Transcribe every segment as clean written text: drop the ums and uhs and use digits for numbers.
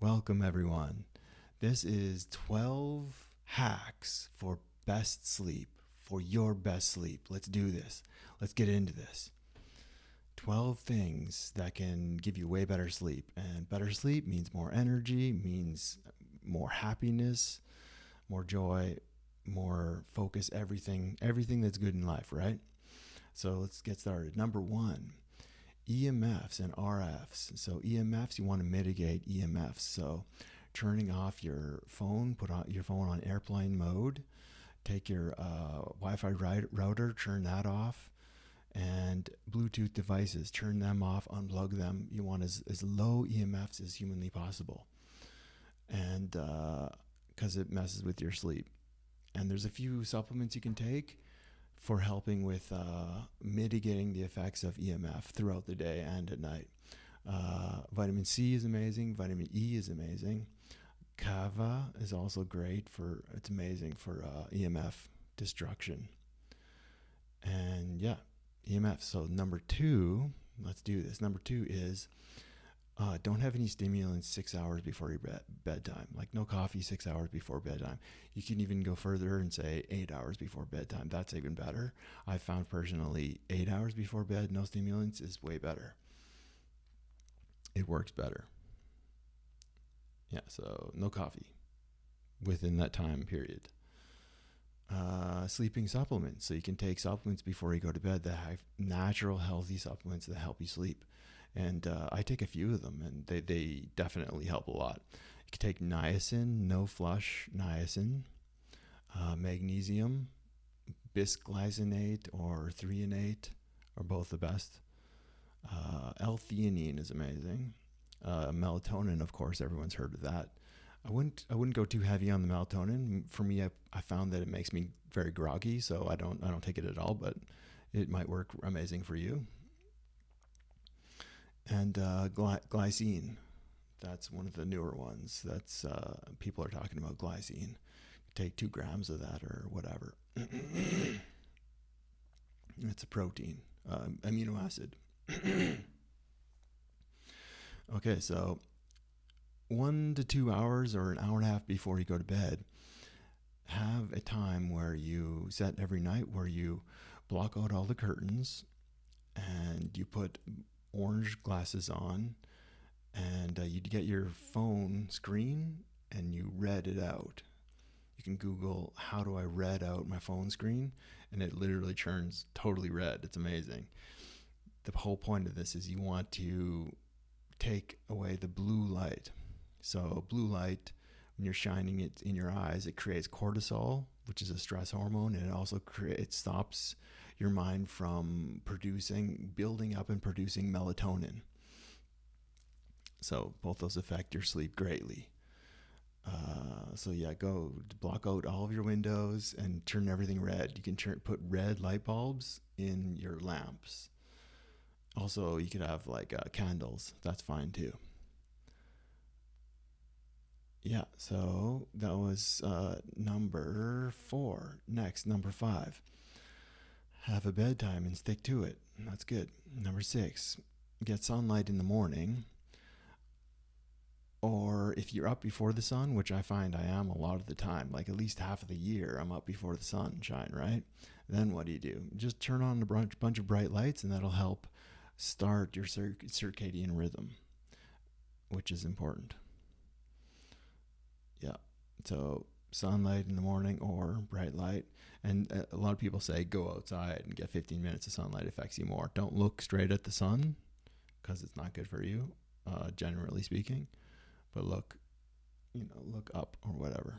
Welcome, everyone. This is 12 hacks for best sleep, for your best sleep. Let's do this. Let's get into this. 12 things that can give you way better sleep. And better sleep means more energy, means more happiness, more joy, more focus, everything that's good in life, right? So let's get started. Number one, EMFs and RFs. So EMFs, you want to mitigate EMFs. So turning off your phone, put your phone on airplane mode, take your Wi-Fi router, turn that off, and Bluetooth devices, turn them off, unplug them. You want as low EMFs as humanly possible, and because it messes with your sleep. And there's a few supplements you can take for helping with mitigating the effects of EMF throughout the day and at night. Vitamin C is amazing. Vitamin E is amazing. Kava is also great it's amazing for EMF destruction. And yeah, EMF. So number two, let's do this. Number two is don't have any stimulants 6 hours before your bedtime. Like no coffee 6 hours before bedtime. You can even go further and say 8 hours before bedtime. That's even better. I found personally 8 hours before bed, no stimulants, is way better. It works better. Yeah, so no coffee within that time period. Sleeping supplements. So you can take supplements before you go to bed that have natural, healthy supplements that help you sleep. And I take a few of them, and they definitely help a lot. You can take niacin, no flush niacin, magnesium, bisglycinate or threonate are both the best. L-theanine is amazing. Melatonin, of course, everyone's heard of that. I wouldn't go too heavy on the melatonin. For me, I found that it makes me very groggy, so I don't take it at all. But it might work amazing for you. And glycine, that's one of the newer ones. That's people are talking about glycine. Take 2 grams of that or whatever. It's a protein, amino acid. Okay, so 1 to 2 hours or an hour and a half before you go to bed, have a time where you set every night where you block out all the curtains and you put orange glasses on, and you get your phone screen and you red it out. You can Google how do I red out my phone screen, and it literally turns totally red. It's amazing. The whole point of this is you want to take away the blue light. So blue light, when you're shining it in your eyes, it creates cortisol, which is a stress hormone, and it also it stops your mind from building up and producing melatonin. So both those affect your sleep greatly. So yeah, go block out all of your windows and turn everything red. You can put red light bulbs in your lamps. Also, you could have like candles. That's fine too. Yeah, so that was number 4. Next, number 5. Have a bedtime and stick to it. That's good. Number 6, get sunlight in the morning. Or if you're up before the sun, which I find I am a lot of the time, like at least half of the year, I'm up before the sunshine, right? Then what do? Just turn on a bunch of bright lights, and that'll help start your circadian rhythm, which is important. Yeah. So sunlight in the morning or bright light. And a lot of people say go outside and get 15 minutes of sunlight affects you more. Don't look straight at the sun because it's not good for you, generally speaking. But look up or whatever.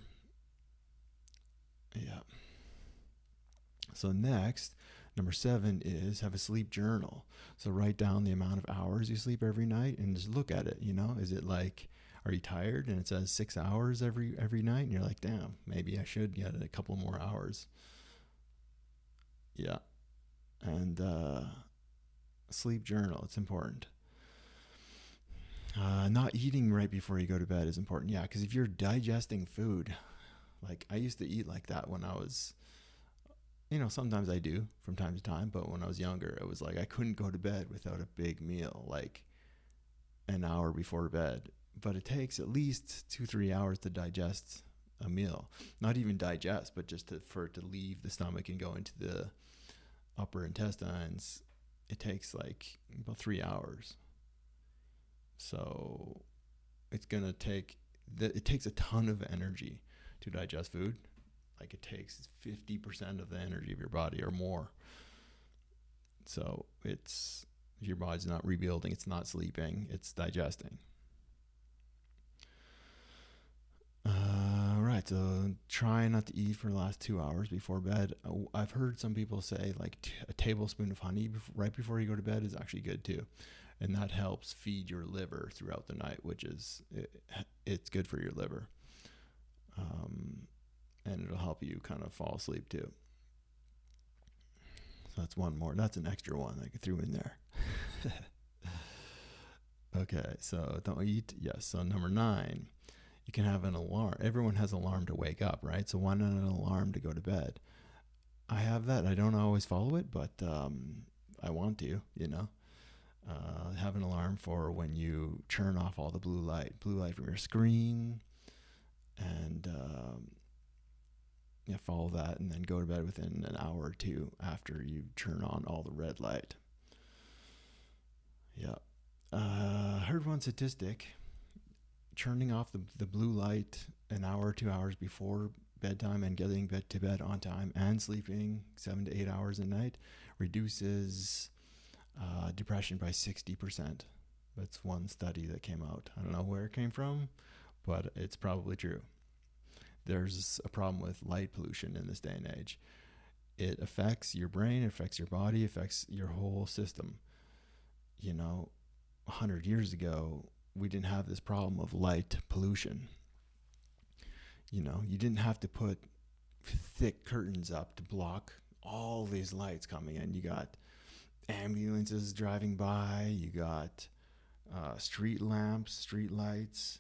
Yeah. So next, number 7 is have a sleep journal. So write down the amount of hours you sleep every night and just look at it. Is it like, are you tired? And it says 6 hours every night, and you're like, damn, maybe I should get a couple more hours. Yeah. And sleep journal, it's important. Not eating right before you go to bed is important. Yeah, because if you're digesting food, like I used to eat like that when I was, sometimes I do from time to time, but when I was younger, it was like I couldn't go to bed without a big meal, like an hour before bed, but it takes at least 2-3 hours to digest a meal. Not even digest, but just for it to leave the stomach and go into the upper intestines. It takes like about 3 hours. So it's gonna take it takes a ton of energy to digest food. Like it takes 50% of the energy of your body or more. So it's your body's not rebuilding, it's not sleeping, it's digesting. Right, so try not to eat for the last 2 hours before bed. I've heard some people say like a tablespoon of honey right before you go to bed is actually good too. And that helps feed your liver throughout the night, which is, it's good for your liver. And it'll help you kind of fall asleep too. So that's one more. That's an extra one I threw in there. Okay, so don't eat. Yes. So number 9, you can have an alarm. Everyone has an alarm to wake up, right? So why not an alarm to go to bed? I have that. I don't always follow it, but I want to, have an alarm for when you turn off all the blue light from your screen, and follow that, and then go to bed within an hour or two after you turn on all the red light. Yeah. Heard one statistic, turning off the blue light an hour or 2 hours before bedtime and getting to bed on time and sleeping 7 to 8 hours a night reduces depression by 60%. That's one study that came out. I don't know where it came from, but it's probably true. There's a problem with light pollution in this day and age. It affects your brain, it affects your body, it affects your whole system. 100 years ago, we didn't have this problem of light pollution. You didn't have to put thick curtains up to block all these lights coming in. You got ambulances driving by, you got street lamps, street lights,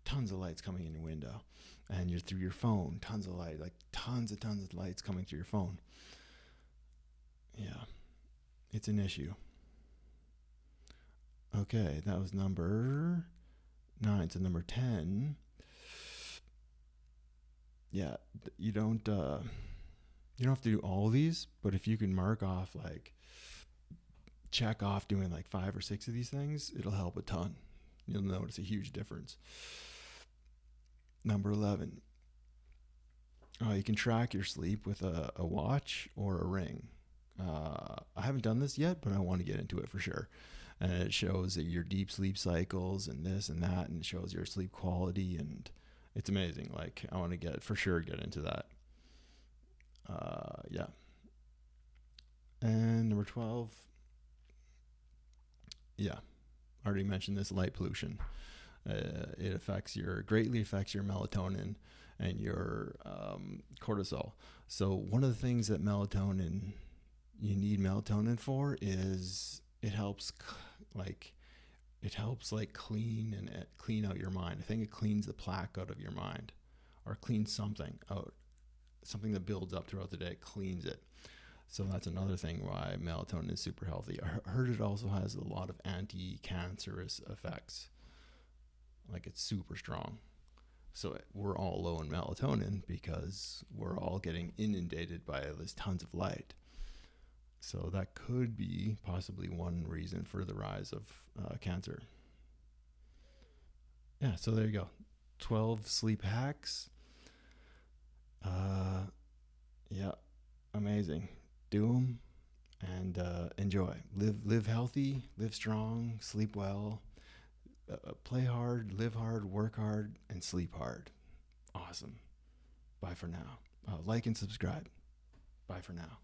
tons of lights coming in your window, and you're through your phone, tons of light, like tons of lights coming through your phone. Yeah, it's an issue. Okay, that was number 9. So number 10, yeah, you don't have to do all of these, but if you can mark off, like check off doing like 5 or 6 of these things, it'll help a ton. You'll notice a huge difference. Number 11, you can track your sleep with a watch or a ring. I haven't done this yet, but I want to get into it for sure. And it shows that your deep sleep cycles and this and that, and it shows your sleep quality, and it's amazing. Like, I want to get into that. Yeah. And number 12, yeah, I already mentioned this, light pollution. It greatly affects your melatonin and your cortisol. So one of the things that you need melatonin for is it helps clean out your mind. I think it cleans the plaque out of your mind, or cleans something out, something that builds up throughout the day. It cleans it. So that's another thing why melatonin is super healthy. I heard it also has a lot of anti-cancerous effects. Like, it's super strong. So we're all low in melatonin because we're all getting inundated by this tons of light. So that could be possibly one reason for the rise of cancer. Yeah, so there you go. 12 sleep hacks. Yeah, amazing. Do them and enjoy. Live healthy, live strong, sleep well, play hard, live hard, work hard, and sleep hard. Awesome. Bye for now. Like and subscribe. Bye for now.